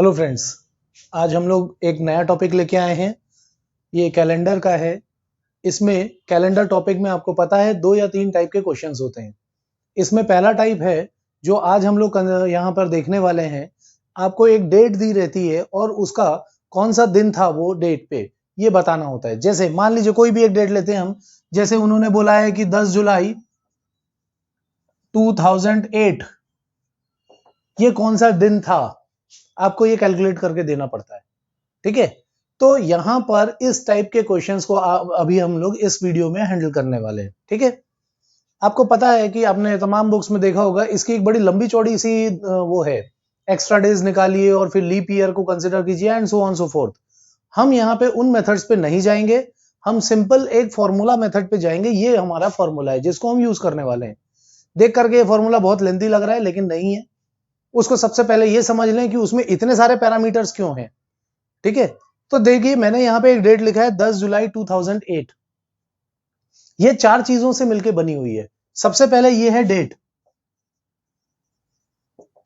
Hello friends, आज हम लोग एक नया टॉपिक लेके आए हैं। ये कैलेंडर का है। इसमें कैलेंडर टॉपिक में आपको पता है 2 या 3 टाइप के क्वेश्चंस होते हैं। इसमें पहला टाइप है जो आज हम लोग यहाँ पर देखने वाले हैं। आपको एक डेट दी रहती है और उसका कौन सा दिन था वो डेट पे ये बताना होता है। जैसे मान लीजिए कोई भी एक डेट लेते हैं हम, जैसे उन्होंने बोला है कि 10 जुलाई 2008 ये कौन सा दिन था, आपको ये कैलकुलेट करके देना पड़ता है। ठीक है, तो यहां पर इस टाइप के क्वेश्चंस को अभी हम लोग इस वीडियो में हैंडल करने वाले हैं। ठीक है, आपको पता है कि आपने तमाम बुक्स में देखा होगा, इसकी एक बड़ी लंबी चौड़ी सी वो है, एक्स्ट्रा डेज निकालिए और फिर लीप ईयर को कंसिडर कीजिए and so on so fourth. हम यहाँ पे उन मेथड्स पे नहीं जाएंगे, हम सिंपल एक फॉर्मूला मेथड पे जाएंगे। ये हमारा फॉर्मूला है जिसको हम यूज करने वाले हैं। देख करके ये फॉर्मूला बहुत लेंथी लग रहा है लेकिन नहीं है। उसको सबसे पहले ये समझ लें कि उसमें इतने सारे पैरामीटर्स क्यों हैं। ठीक है, तो देखिए मैंने यहां पे एक डेट लिखा है 10 जुलाई 2008। ये 4 चीजों से मिलकर बनी हुई है। सबसे पहले ये है डेट,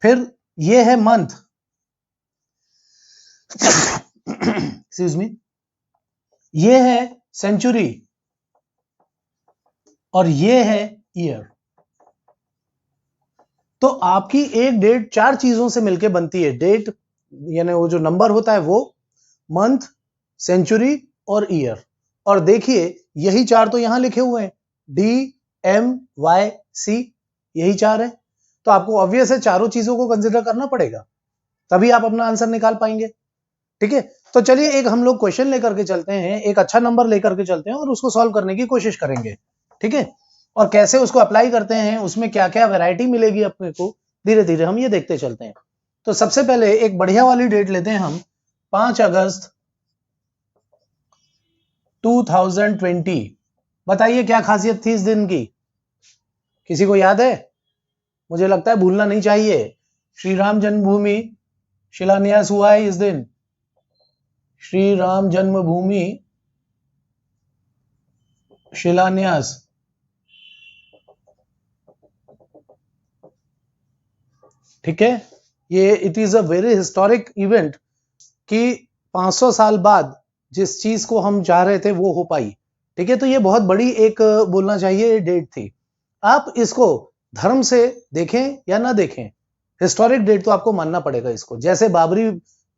फिर ये है मंथ, एक्सक्यूज मी, ये है सेंचुरी और ये है ईयर। तो आपकी एक डेट 4 चीजों से मिलकर बनती है। डेट यानी वो जो नंबर होता है वो, मंथ, सेंचुरी और ईयर। और देखिए यही 4 तो यहां लिखे हुए हैं, DMYC, यही 4 है। तो आपको ऑब्वियस है चारों चीजों को कंसिडर करना पड़ेगा, तभी आप अपना आंसर निकाल पाएंगे। ठीक है, तो चलिए एक हम लोग क्वेश्चन लेकर के चलते हैं, एक अच्छा नंबर लेकर के चलते हैं और उसको सॉल्व करने की कोशिश करेंगे। ठीक है, और कैसे उसको अप्लाई करते हैं, उसमें क्या क्या वैरायटी मिलेगी अपने को, धीरे धीरे हम ये देखते चलते हैं। तो सबसे पहले एक बढ़िया वाली डेट लेते हैं हम, 5 अगस्त 2020। बताइए क्या खासियत थी इस दिन की, किसी को याद है? मुझे लगता है भूलना नहीं चाहिए। श्री राम जन्मभूमि शिलान्यास हुआ है इस दिन। श्री राम जन्मभूमि शिलान्यास। ठीक है, ये it is a very historic event कि 500 साल बाद जिस चीज को हम चाह रहे थे वो हो पाई। ठीक है, तो ये बहुत बड़ी एक बोलना चाहिए डेट थी। आप इसको धर्म से देखें या ना देखें, हिस्टोरिक डेट तो आपको मानना पड़ेगा इसको। जैसे बाबरी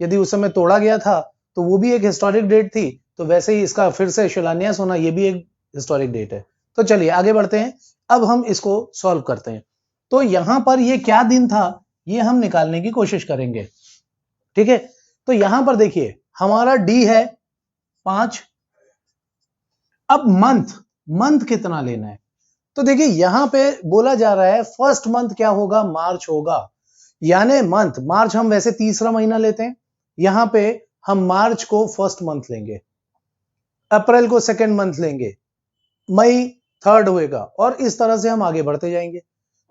यदि उस समय तोड़ा गया था तो वो भी एक हिस्टोरिक डेट थी, तो वैसे ही इसका फिर से शिलान्यास होना ये भी एक हिस्टोरिक डेट है। तो चलिए आगे बढ़ते हैं, अब हम इसको सॉल्व करते हैं। तो यहां पर ये क्या दिन था ये हम निकालने की कोशिश करेंगे। ठीक है, तो यहां पर देखिए हमारा डी है 5। अब मंथ कितना लेना है, तो देखिए यहां पे बोला जा रहा है फर्स्ट मंथ क्या होगा, मार्च होगा। यानी मंथ मार्च हम वैसे तीसरा महीना लेते हैं, यहां पे हम मार्च को फर्स्ट मंथ लेंगे, अप्रैल को सेकेंड मंथ लेंगे, मई थर्ड होएगा और इस तरह से हम आगे बढ़ते जाएंगे।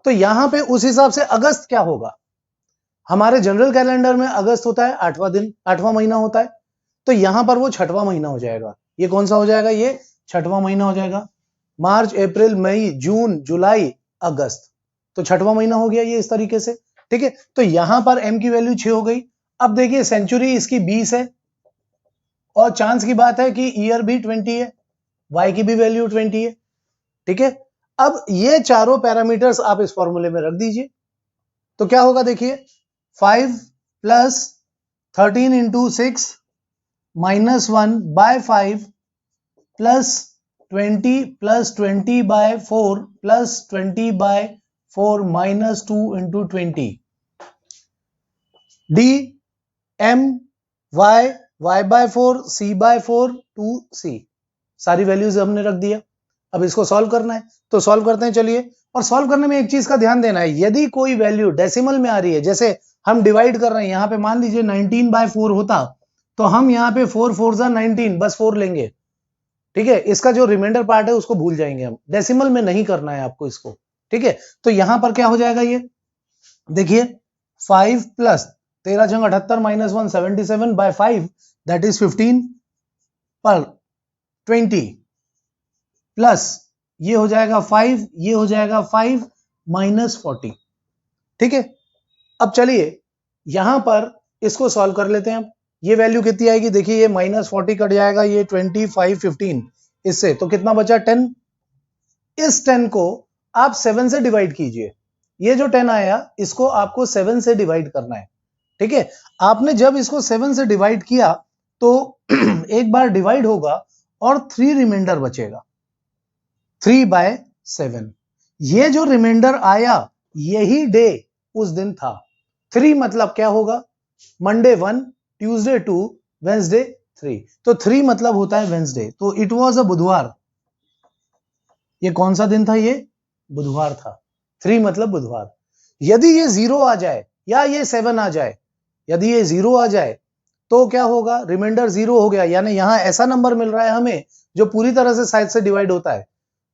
तो यहां पे उस हिसाब से अगस्त क्या होगा, हमारे जनरल कैलेंडर में अगस्त होता है 8वां दिन, 8वां महीना होता है, तो यहां पर वो 6वां महीना हो जाएगा। ये कौन सा हो जाएगा, ये 6वां महीना हो जाएगा। मार्च अप्रैल मई जून जुलाई अगस्त, तो 6वां महीना हो गया ये इस तरीके से। ठीक है, तो यहां पर m की वैल्यू 6 हो गई। अब देखिए सेंचुरी इसकी 20 है और चांस की बात है कि ईयर भी 20 है, y की भी वैल्यू 20 है। ठीक है, अब ये चारों पैरामीटर्स आप इस फॉर्मूले में रख दीजिए, तो क्या होगा देखिए, 5 plus 13 into 6 minus 1 by 5 plus 20 plus 20 by 4 plus 20 by 4 minus 2 into 20। D M Y Y by 4 C by 4 2 C, सारी वैल्यूज हमने रख दिया। अब इसको सॉल्व करना है, तो सॉल्व करते हैं चलिए। और सॉल्व करने में एक चीज का ध्यान देना है, यदि कोई वैल्यू डेसिमल में आ रही है, जैसे हम डिवाइड कर रहे हैं यहां पे, मान लीजिए 19 बाय 4 होता तो हम यहां पे 4 4 19 बस 4 लेंगे। ठीक है, इसका जो रिमाइंडर पार्ट है उसको भूल जाएंगे हम, डेसिमल में नहीं करना है आपको इसको। ठीक है, तो यहां पर क्या हो जाएगा, ये देखिए 5 प्लस 13 छंग 78 माइनस 1 77 बाय 5 दैट इज 15 पर 20 प्लस ये हो जाएगा 5, ये हो जाएगा 5 माइनस 40। ठीक है, अब चलिए यहां पर इसको सॉल्व कर लेते हैं अब। ये वैल्यू कितनी आएगी, देखिए ये -40 कट जाएगा, ये 25 15 इससे, तो कितना बचा 10। इस 10 को आप 7 से डिवाइड कीजिए। ये जो 10 आया इसको आपको 7 से डिवाइड करना है। ठीक है, आपने जब इसको 7 से डिवाइड किया तो एक बार डिवाइड होगा और 3 रिमाइंडर बचेगा, 3/7। ये जो रिमाइंडर आया यही डे उस दिन था। 3 मतलब क्या होगा, मंडे 1, ट्यूसडे 2, वेंसडे 3, तो 3 मतलब होता है वेंसडे, तो इट वाज अ बुधवार। ये कौन सा दिन था, ये बुधवार था। 3 मतलब बुधवार। यदि ये 0 आ जाए या ये 7 आ जाए, यदि ये 0 आ जाए तो क्या होगा, रिमाइंडर 0 हो गया, यानी यहां ऐसा नंबर मिल रहा है हमें जो पूरी तरह से साइड से डिवाइड होता है,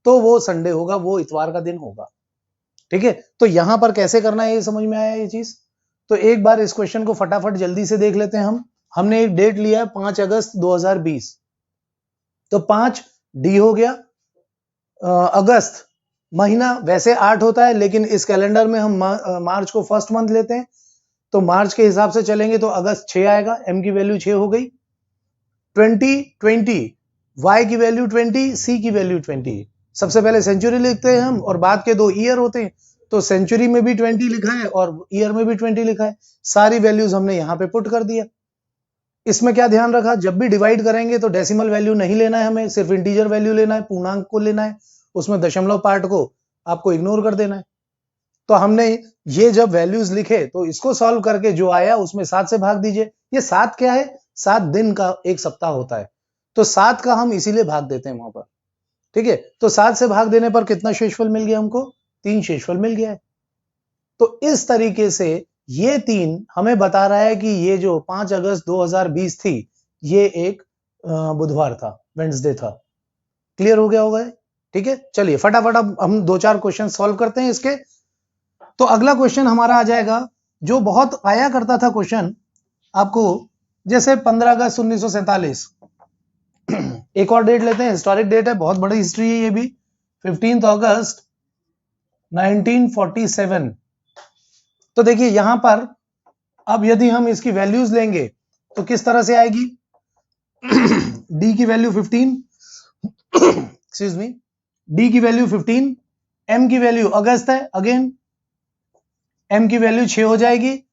तो वो संडे होगा, वो इतवार का दिन होगा। ठीक है, तो यहां पर कैसे करना है ये समझ में आया ये चीज। तो एक बार इस क्वेश्चन को फटाफट जल्दी से देख लेते हैं हम। हमने एक डेट लिया है 5 अगस्त 2020, तो 5 डी हो गया। अगस्त महीना वैसे 8 होता है, लेकिन इस कैलेंडर में हम मार्च को फर्स्ट मंथ लेते हैं, तो मार्च के हिसाब से चलेंगे तो अगस्त 6 आएगा, एम की वैल्यू 6 हो गई। 2020, वाई की वैल्यू 20, सी की वैल्यू 20। सबसे पहले सेंचुरी लिखते हैं हम और बाद के 2 ईयर होते हैं, तो सेंचुरी में भी 20 लिखा है और ईयर में भी 20 लिखा है। सारी वैल्यूज हमने यहां पे पुट कर दिया। इसमें क्या ध्यान रखा, जब भी डिवाइड करेंगे तो डेसिमल वैल्यू नहीं लेना है हमें, सिर्फ इंटीजर वैल्यू लेना है, पूर्णांक को लेना है, उसमें दशमलव पार्ट को आपको इग्नोर कर देना है। तो हमने ये जब वैल्यूज लिखे तो इसको सॉल्व करके जो आया उसमें 7 से भाग दीजिए। ये 7 क्या है, 7 दिन का एक सप्ताह होता है, तो 7 का हम इसीलिए भाग देते हैं वहां पर। ठीक है, तो 7 से भाग देने पर कितना शेषफल मिल गया हमको, 3 शेषफल मिल गया है। तो इस तरीके से ये 3 हमें बता रहा है कि ये जो 5 अगस्त 2020 थी, ये एक बुधवार था, वेडनेसडे था। क्लियर हो गया होगा। ठीक है, चलिए फटाफट अब हम 2-4 क्वेश्चन सॉल्व करते हैं इसके। तो अगला क्वेश्चन हमारा आ जाएगा, जो बहुत आया करता था क्वेश्चन आपको, जैसे 15 अगस्त 1947। एक और डेट लेते हैं, हिस्टोरिक डेट है, बहुत बड़ी हिस्ट्री है ये भी। 15 अगस्त 1947। तो देखिए यहां पर अब यदि हम इसकी वैल्यूज लेंगे तो किस तरह से आएगी। डी की वैल्यू 15, एक्सक्यूज मी, डी की वैल्यू 15, एम की वैल्यू अगस्त है, अगेन एम की वैल्यू 6 हो जाएगी।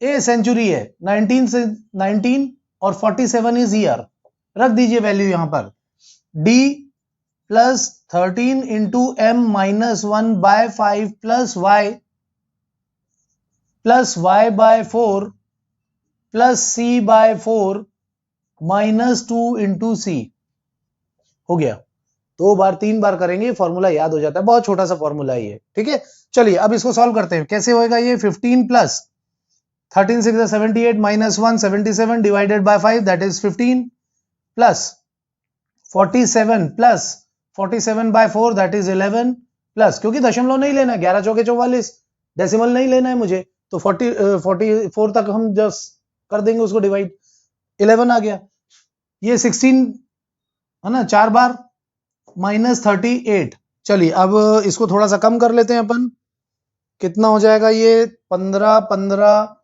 ए सेंचुरी है, 19 से 19 और 47 इज ईयर, रख दीजिए वैल्यू यहां पर। D plus 13 into M -1/5 plus y by 4 plus c/4 -2 into C. हो गया, 2 बार 3 बार करेंगे फॉर्मूला याद हो जाता है, बहुत छोटा सा फॉर्मूला है ये। ठीक है, चलिए अब इसको सॉल्व करते हैं, कैसे होएगा ये। 15 plus 13 6 78 -1 77 divided by 5 that is 15 plus 47 plus 47/4 that is 11 plus, क्योंकि दशमलव नहीं लेना है, 11 चौके 44, डेसिमल नहीं लेना है मुझे, तो 44 तक हम जस्ट कर देंगे उसको डिवाइड, 11 आ गया। ये 16 है ना, 4 बार -38। चलिए अब इसको थोड़ा सा कम कर लेते हैं अपन, कितना हो जाएगा ये 15 15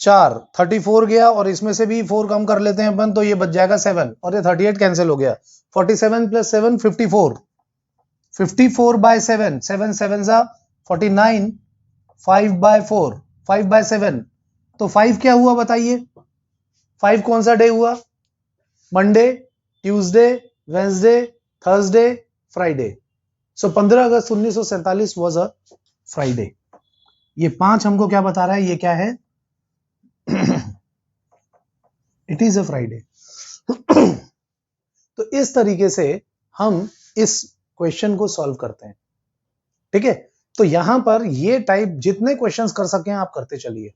4 34 गया, और इसमें से भी 4 कम कर लेते हैं अपन, तो ये बच जाएगा 7, और ये 38 कैंसिल हो गया। 47 प्लस 7 54, 54/7, 7 7 49, 5/4, 5/7, तो 5 क्या हुआ बताइए। 5 कौन सा डे हुआ, Monday, Tuesday, Wednesday, Thursday, Friday. So 15 August 1947 was a Friday. ये 5 हमको क्या बता रहा है, ये क्या है, इट इज अ फ्राइडे। तो इस तरीके से हम इस क्वेश्चन को सॉल्व करते हैं। ठीक है, तो यहां पर ये टाइप जितने क्वेश्चंस कर सकें आप करते चलिए।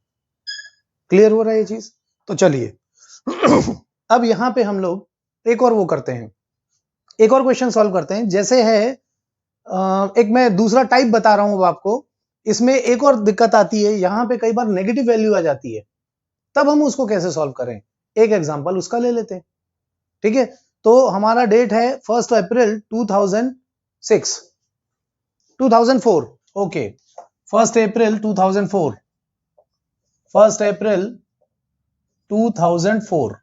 क्लियर हो रहा है ये चीज। तो चलिए अब यहां पे हम लोग एक और वो करते हैं, एक और क्वेश्चन सॉल्व करते हैं। जैसे है एक मैं दूसरा टाइप बता रहा हूं आपको, इसमें एक और दिक्कत आती है, यहां पे कई बार नेगेटिव वैल्यू आ जाती है, तब हम उसको कैसे सॉल्व करें, एक एग्जांपल उसका ले लेते हैं। ठीक है, तो हमारा डेट है 1 अप्रैल 2004। ओके, 1 अप्रैल 2004, 1 अप्रैल 2004,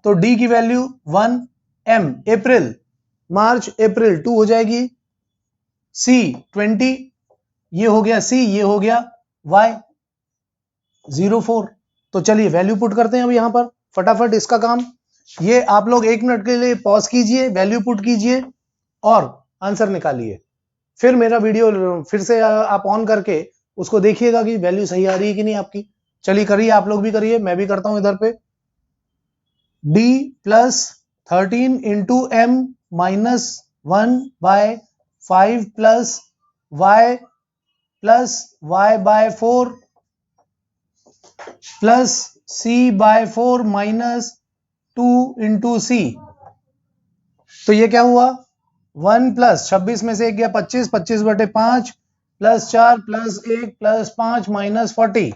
तो डी की वैल्यू 1, एम अप्रैल, मार्च अप्रैल 2 हो जाएगी, सी 20, ये हो गया सी, ये हो गया वाई 04। तो चलिए वैल्यू पुट करते हैं अब यहां पर फटाफट इसका काम। ये आप लोग 1 मिनट के लिए पॉज कीजिए, वैल्यू पुट कीजिए और आंसर निकालिए। फिर मेरा वीडियो फिर से आप ऑन करके उसको देखिएगा कि वैल्यू सही आ रही है कि नहीं आपकी। चलिए करिए, आप लोग भी करिए, मैं भी करता हूं इधर पे। d plus 13 into M minus 1 by 5 plus y plus y by 4 plus c by 4 minus 2 into C. तो ये क्या हुआ, 1 प्लस 26 में से 1 गया 25, 25/5 प्लस 4 प्लस 1 प्लस 5 माइनस 40।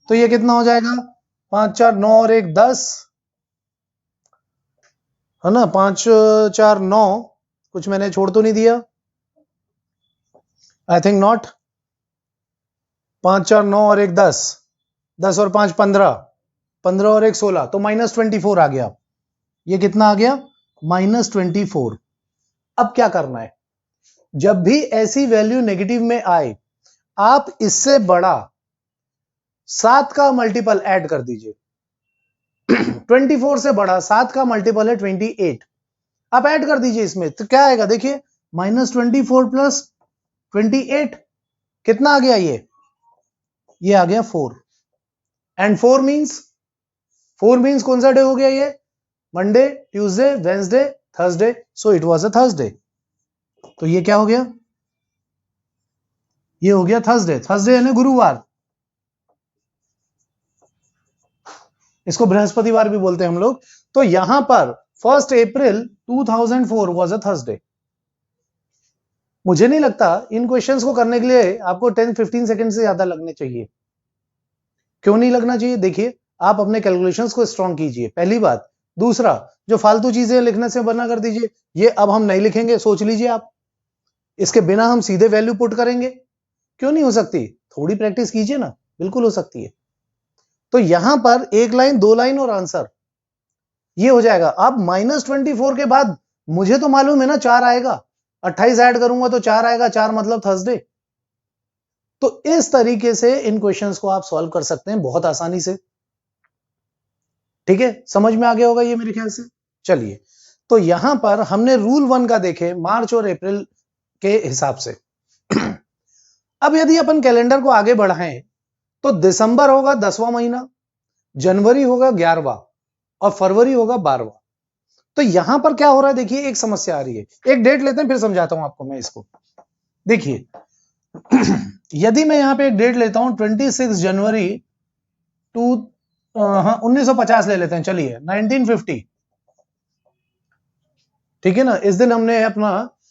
तो ये कितना हो जाएगा, 5 4 9 और 1 10 है ना, 5 4 9, कुछ मैंने छोड़ तो नहीं दिया, आई थिंक नॉट। 5 4 9 और 1 10, 10 और 5 15, 15 और 1 16, तो -24 आ गया। ये कितना आ गया, -24। अब क्या करना है, जब भी ऐसी वैल्यू नेगेटिव में आए आप इससे बड़ा 7 का मल्टीपल ऐड कर दीजिए। 24 से बड़ा 7 का मल्टीपल है 28, आप ऐड कर दीजिए इसमें, तो क्या आएगा देखिए, -24 प्लस 28 कितना आ गया, ये आ गया 4। एंड 4 मींस कौन सा डे हो गया, ये Monday, Tuesday, Wednesday, Thursday, so it was a Thursday. तो ये क्या हो गया, ये हो गया थर्सडे। थर्सडे यानी गुरुवार, इसको बृहस्पतिवार भी बोलते हैं हम लोग। तो यहां पर 1 अप्रैल 2004 वाज अ थर्सडे। मुझे नहीं लगता इन क्वेश्चंस को करने के लिए आपको 10-15 सेकंड से ज्यादा लगने चाहिए। क्यों नहीं लगना चाहिए, देखिए आप अपने कैलकुलेशंस को स्ट्रांग कीजिए, पहली बात। दूसरा, जो फालतू चीजें लिखने से बना कर दीजिए, ये अब हम नहीं लिखेंगे, सोच लीजिए आप, इसके बिना हम सीधे वैल्यू पुट करेंगे। क्यों नहीं हो सकती, थोड़ी प्रैक्टिस कीजिए ना, बिल्कुल हो सकती है। तो यहां पर 1 लाइन 2 लाइन और आंसर, ये हो जाएगा। अब -24 के बाद मुझे तो मालूम है ना 4 आएगा, 28 ऐड करूंगा तो 4 आएगा, 4 मतलब थर्सडे। तो इस तरीके से इन क्वेश्चंस को आप सॉल्व कर सकते हैं बहुत आसानी से। ठीक है, समझ में आ गया होगा ये मेरे ख्याल से। चलिए, तो यहां पर हमने रूल 1 का देखे मार्च और अप्रैल के हिसाब से। अब यदि अपन कैलेंडर को आगे बढ़ाएं तो दिसंबर होगा 10वां महीना, जनवरी होगा 11वां और फरवरी होगा 12वां। तो यहां पर क्या हो रहा है, देखिए एक समस्या आ रही है। एक डेट लेते हैं फिर समझाता हूं आपको मैं इसको। देखिए यदि मैं यहां पे एक डेट लेता हूं 26 जनवरी 1950 ले लेते हैं, चलिए 1950, ठीक है ना, इस दिन हमने अपना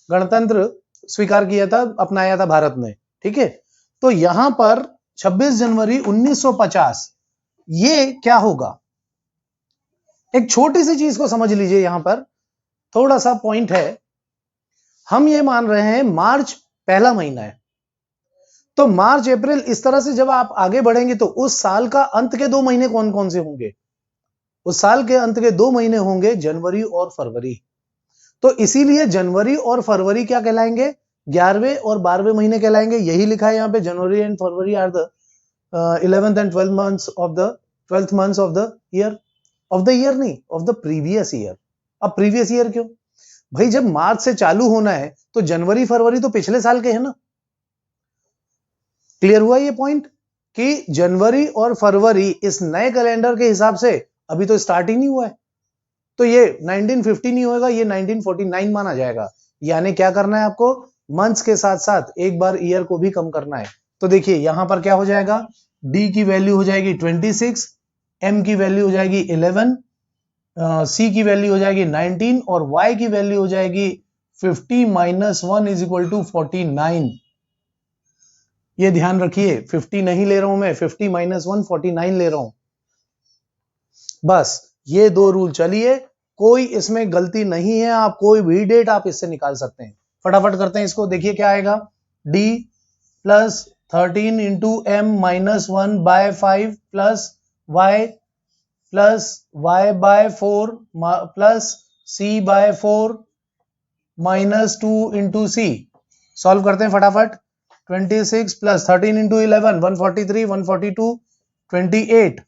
गणतंत्र स्वीकार किया था, अपनाया था भारत ने। ठीक है, तो यहां पर 26 जनवरी 1950, ये क्या होगा, एक छोटी सी चीज को समझ लीजिए। यहां पर थोड़ा सा पॉइंट है, हम ये मान रहे हैं मार्च पहला महीना है, तो मार्च अप्रैल इस तरह से जब आप आगे बढ़ेंगे तो उस साल का अंत के 2 महीने कौन कौन से होंगे, उस साल के अंत के 2 महीने होंगे जनवरी और फरवरी। तो इसीलिए जनवरी और फरवरी क्या कहलाएंगे, 11वें और 12वें महीने कहलाएंगे। यही लिखा है यहां पे, January and February are the 11th and 12th months of the 12th months of the year, नहीं, ऑफ द प्रीवियस ईयर। अब प्रीवियस ईयर क्यों भाई, जब मार्च से चालू होना है तो जनवरी फरवरी तो पिछले साल के हैं ना। क्लियर हुआ ये पॉइंट कि जनवरी और फरवरी इस नए कैलेंडर के हिसाब से अभी तो स्टार्ट ही नहीं हुआ है, तो ये 1950 नहीं होगा, ये 1949 माना जाएगा। यानी क्या करना है आपको, मंथ्स के साथ साथ एक बार ईयर को भी कम करना है। तो देखिए यहां पर क्या हो जाएगा, डी की वैल्यू हो जाएगी 26, एम की वैल्यू हो जाएगी 11, सी की वैल्यू हो जाएगी 19 और y की वैल्यू हो जाएगी 50 - 1 = 49। ये ध्यान रखिए, 50 नहीं ले रहा हूं मैं, 50 - 1 49 ले रहा हूं। बस ये 2 रूल चलिए, कोई इसमें गलती नहीं है, आप कोई भी डेट आप इससे निकाल सकते हैं। फटाफट करते हैं इसको, देखिए क्या आएगा, d plus 13 into M -1 by 5 plus y plus y by 4 plus c by 4 minus 2 into C. Solve करते हैं फटाफट। 26 plus 13 into 11 143 142 28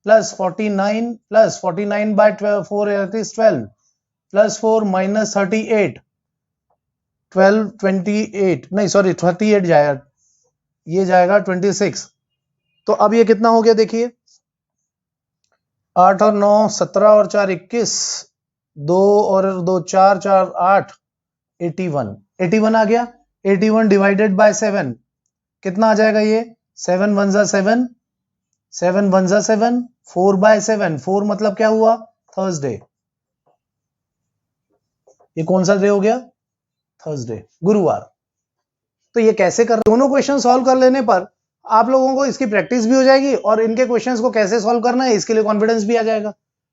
plus 49 plus 49 by 4 12 plus 4 minus 38 12 28 नहीं सॉरी 38 जाएगा, ये जाएगा 26। तो अब ये कितना हो गया देखिए, 8 और 9 17 और 4 21, 2 और 2 4 4 8 81 आ गया। 81 डिवाइडेड बाय 7 कितना आ जाएगा ये, 7 1 जा 7 7 1 जा 7 4 बाय 7 4 मतलब क्या हुआ, थर्सडे। ये कौन सा डे हो गया, थर्सडे, गुरुवार। तो ये कैसे कर, दोनों क्वेश्चन सॉल्व कर लेने पर आप लोगों को इसकी प्रैक्टिस भी हो जाएगी और इनके क्वेश्चंस को कैसे सॉल्व करना है इसके लिए कॉन्फिडेंस भी आ जाएगा।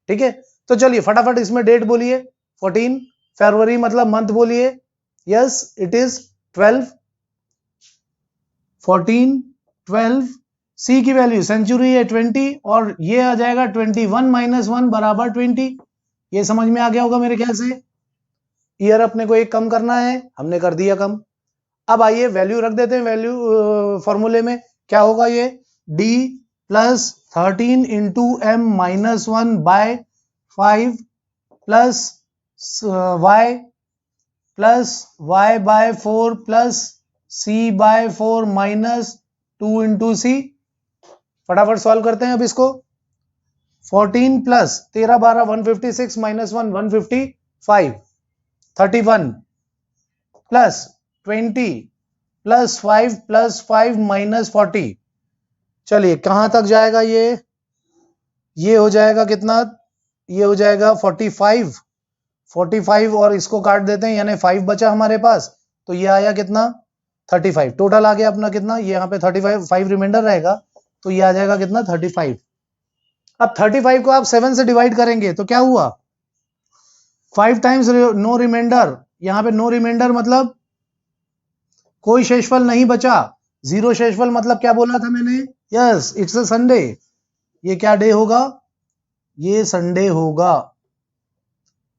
ठीक है, तो चलिए फटाफट इसमें डेट बोलिए, 14 फरवरी मतलब मंथ बोलिए, यस इट इज 12 14 12, सी की वैल्यू सेंचुरी है 20 और ये आ जाएगा 21 माइनस 1 बराबर 20। ये समझ में आ गया होगा मेरे ख्याल से। ईयर अपने को एक कम करना है, हमने कर दिया कम। अब आइए वैल्यू रख देते हैं, वैल्यू फॉर्मूले में क्या होगा, ये d plus 13 into M minus 1 by 5 plus y plus y by 4 plus c by 4 minus 2 into C. फटाफट सॉल्व करते हैं अब इसको। 14 plus 13 12 156 minus 1 155 31 plus 20 plus 5 minus 40। चलिए कहां तक जाएगा ये हो जाएगा कितना, ये हो जाएगा 45 और इसको काट देते हैं यानी 5 बचा हमारे पास, तो ये आया कितना 35। टोटल आ गया अपना कितना, ये यहाँ पे 35 5 रिमाइंडर रहेगा तो ये आ जाएगा कितना 35। अब 35 को आप 7 से डिवाइड करेंगे तो क्या हुआ, 5 टाइम्स नो रिमाइंडर, यहाँ पे नो रिमाइंडर मतलब कोई शेषफल नहीं बचा, जीरो शेषफल मतलब क्या बोला था मैंने, यस इट्स अ संडे। ये क्या डे होगा, ये संडे होगा।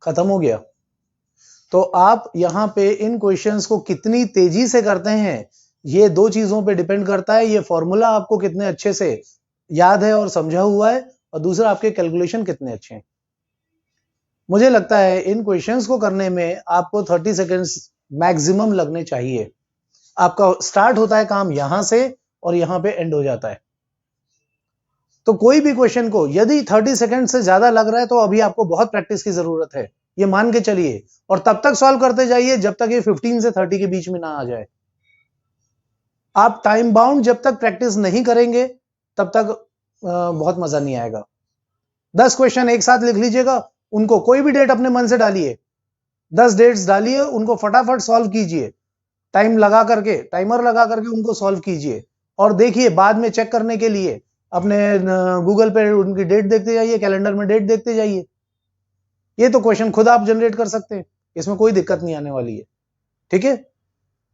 खत्म हो गया। तो आप यहां पे इन क्वेश्चंस को कितनी तेजी से करते हैं ये दो चीजों पे डिपेंड करता है। ये फॉर्मूला आपको कितने अच्छे से याद है और समझा हुआ है, और दूसरा आपके कैलकुलेशन कितने अच्छे हैं। मुझे लगता है इन क्वेश्चंस को करने में आपको 30 सेकेंड्स मैक्सिमम लगने चाहिए। आपका स्टार्ट होता है काम यहां से और यहां पे एंड हो जाता है। तो कोई भी क्वेश्चन को यदि 30 सेकंड से ज्यादा लग रहा है तो अभी आपको बहुत प्रैक्टिस की जरूरत है, ये मान के चलिए, और तब तक सॉल्व करते जाइए जब तक ये 15 से 30 के बीच में ना आ जाए। आप टाइम बाउंड जब तक प्रैक्टिस नहीं करेंगे तब तक बहुत मजा नहीं आएगा। 10 क्वेश्चन एक साथ लिख लीजिएगा, उनको कोई भी डेट अपने मन से डालिए, 10 डेट्स डालिए, उनको फटाफट सॉल्व कीजिए, टाइम लगा करके, टाइमर लगा करके उनको सॉल्व कीजिए, और देखिए बाद में चेक करने के लिए अपने गूगल पे उनकी डेट देखते जाइए, कैलेंडर में डेट देखते जाइए। ये तो क्वेश्चन खुद आप जनरेट कर सकते हैं, इसमें कोई दिक्कत नहीं आने वाली है। ठीक है,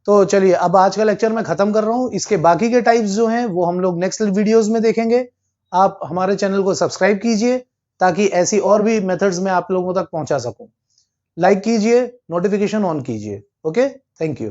तो चलिए अब आज का लेक्चर मैं खत्म कर रहा हूं। इसके बाकी के टाइप्स जो हैं वो हम लोग नेक्स्ट वीडियोस में देखेंगे। आप हमारे चैनल को सब्सक्राइब कीजिए ताकि ऐसी और भी मेथड्स में आप लोगों तक पहुंचा सकूं। लाइक कीजिए, नोटिफिकेशन ऑन कीजिए। Okay, thank you.